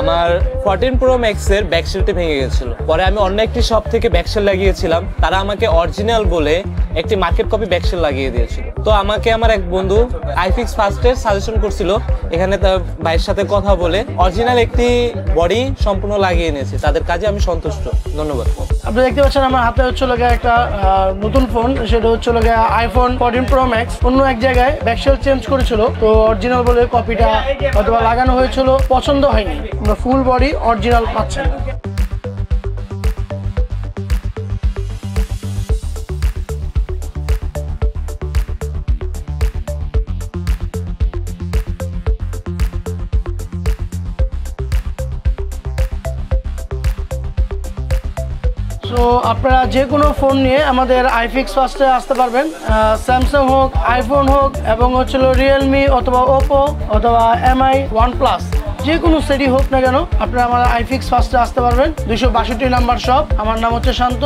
আমার 14 Pro Max এর ব্যাকশেলটি ভেঙে গেছিল। পরে আমি অন্য একটি শপ থেকে ব্যাকশেল লাগিয়েছিলাম, তারা আমাকে অরিজিনাল বলে একটি মার্কেট কপি ব্যাকশেল লাগিয়ে দিয়েছিল। তো আমাকে আমার এক বন্ধু আইফিক্স ফার্স্টের সাজেশন করছিল, এখানে তার ভাইয়ের সাথে কথা বলে অরিজিনাল একটি বডি সম্পূর্ণ লাগিয়ে নিয়েছে। তাদের কাজে আমি সন্তুষ্ট। ধন্যবাদ। আপনি দেখতে পাচ্ছেন আমার হাতে হচ্ছে একটা নতুন ফোন, সেটা হচ্ছে আইফোন 14 Pro Max। অন্য এক জায়গায় ব্যাকশেল চেঞ্জ করেছিল, তো অরিজিনাল বলে কপিটা অথবা লাগানো হয়েছিল, পছন্দ হয়নি। আমরা ফুল বডি অরিজিনাল পাচ্ছেন। তো আপনারা যে কোনো ফোন নিয়ে আমাদের আইফিক্স ফার্স্টে আসতে পারবেন। স্যামসাং হোক, আইফোন হোক, এবং রিয়েলমি অথবা ওপো অথবা MI, OnePlus, যে কোনো সেটই হোক না কেন আপনারা আমার আইফিক্স ফার্স্টে আসতে পারবেন। 262 নাম্বার শপ। আমার নাম হচ্ছে শান্ত।